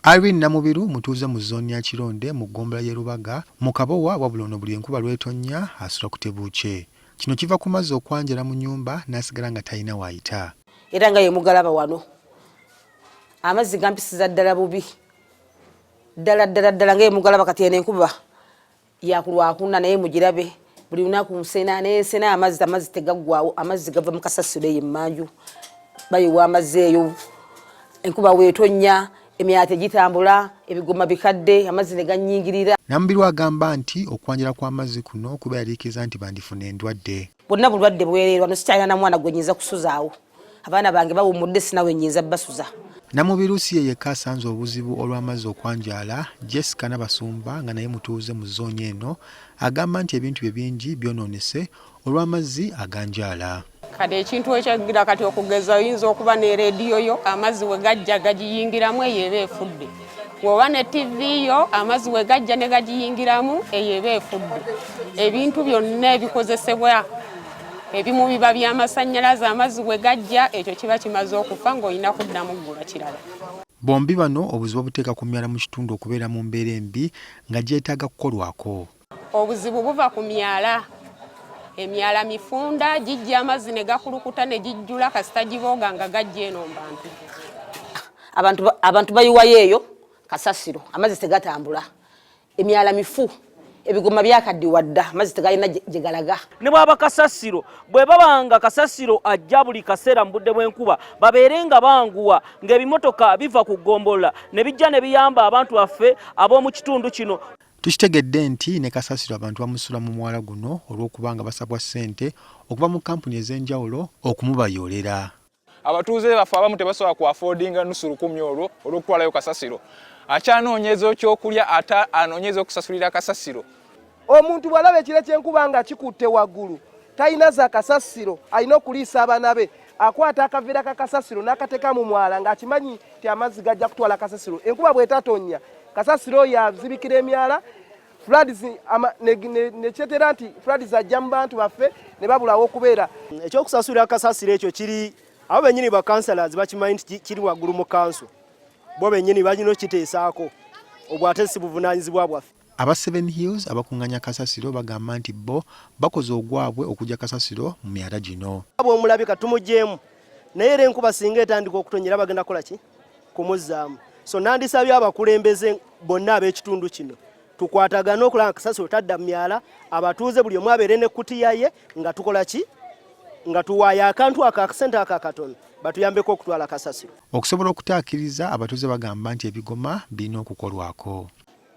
Irene Namubiru mutuuze mu zooni ya Kironde mu Ggombolola y'e Rubaga mu Kabowa wabula ono buli enkuba lwetonya asula ku tebuukye. Kino kiva ku mazzi okwanjala mu nyumba n'asigala nga talina w'ayita. Era nga ye mugalaba wano amazzi gampisiza ddala bubi ddala nga ye mugalaba kati eno enkuba yakulwakuna naye mugirabe buli lunaku nsena n'ensena amazzi tegaggwaawo amazzi gava mu kasasiro eyo emmanju bayiwa amazzi eyo enkuba weetonya emyala tegitambula ebigoma bikadde amazzi ne gannyingirira. Namubiru agamba nti okwanjala kw'amazzi kuno kuba yaliikiriza nti bandifuna endwadde. Bonna bulwadde bwereerwa nosikyalina na mwana gwe nnyinza kusuzaawo abaana bange bawummudde sinawe nnyinza basuza. Namubiru si ye yekka asanze obuzibu olw'amazzi okwanjala. Jessica Nabasumba nga naye mutuuze mu zooni eno agamba nti ebintu bye bingi byonoonese olw'amazzi aganjala. Kati ekintu ekyagira kati okugeza oyinza okuba ne rediyo yo amazzi we gajja gagiyingiramu eyo eba efudde. Woba ne TV yo amazzi we gajja ne gagiyingiramu eyo eba efudde. Ebintu byonna ebikozesebwa ebimu biba by'amasannyalaze amazzi we gajja ekyo kiba kimaze okufa ng'olina kuddamu ggula kirala. Bombi bano obuzibu obuteeka ku myala mu kitundu okubeera mu mbeera embi nga gyetaaga kukolwako. Obuzibu buva ku myala. Emyala mifunda gijja amazzi ne gakulukuta ne gijjula kasita gibooga nga gajja eno abantu bayiwayo eyo kasasiro amazzi tegatambula emyala mifu ebigoma byakaddiwa dda amazzi tegalina gye galaga. Ne bwaba kasasiro bwe babanga kasasiro ajja buli kaseera mu budde bw'enkuba babeere nga banguwa ng'ebimotoka biva ku Ggombolola ne bijja ne biyamba abantu baffe ab'omu kitundu kino. Tukitegedde nti ne kasasiro abantu bamusula mu mwala guno olw'okuba nga basabwa ssente okuva mu kampuni ez'enjawulo okumubayoolera. Abatuuze baffe abamu tebasobola ku affordinga nusu lukumi olwo olw'okutwalayo kasasiro. Akyanoonyeza ekyokulya ate anoonyeza okusasulira kasasiro. Omuntu bw'alaba ekire ky'enkuba nga kikutte waggulu talina za kasasiro alina okuliisa abaana be akwata akaveera ka kasasiro n'akateeka mu mwala ng'akimanyi nti amazzi gajja kutwala kasasiro. Enkuba bw'etatonya kasasiro yazibikira emyala floods ne kyetera nti floods ajja mu bantu baffe ne babulawo okubeera. Ekyokusasulira kasasiro ekyo kiri abo bennyini ba councillors bakimanyi nti kiri waggulu mu council bo bennyini balina okiteesaako obwo ate si buvunaanyizibwa bwaffe. Aba Seven Hills abakuŋŋaanya kasasiro bagamba nti bo bakoze ogwabwe okujja kasasiro mu myala gino. Bw'omulabika tumugjeemu naye era enkuba singa etandika okutonyera bagenda kukola ki? Kumuzzaamu. So nandisabye abakulembeze bonna ab'ekitundu kino tukwatagane okulaba kasasiro tadda mu myala abatuuze buli omu abeere n'ekkutiya ye nga tukola ki? Nga tuwaayo akantu akasente akatono batuyambeko okutwala kasasiro. Okusobola okutaakiriza abatuuze bagamba nti ebigoma birina okukolwako.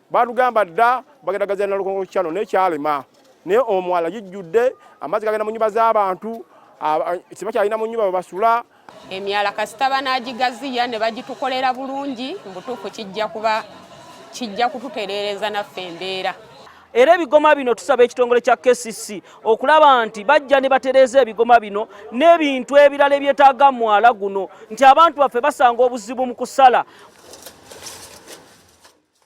Batugamba dda bagenda gazana lukongo kyano nekyalema naye omwala gijjudde amazzi gagenda mu nyumba z'abantu kiba kyalina mu nyumba babasula. Emyala kasita banaagigaziya ne bagitukolera bulungi mbutuufu kijja kututereereza naffe embeera. Era ebigoma bino tusaba ekitongole kya KCC okulaba nti bajja ne batereeza ebigoma bino n'ebintu ebirala ebyetaaga mwala guno nti abantu baffe basanga obuzibu mu kusala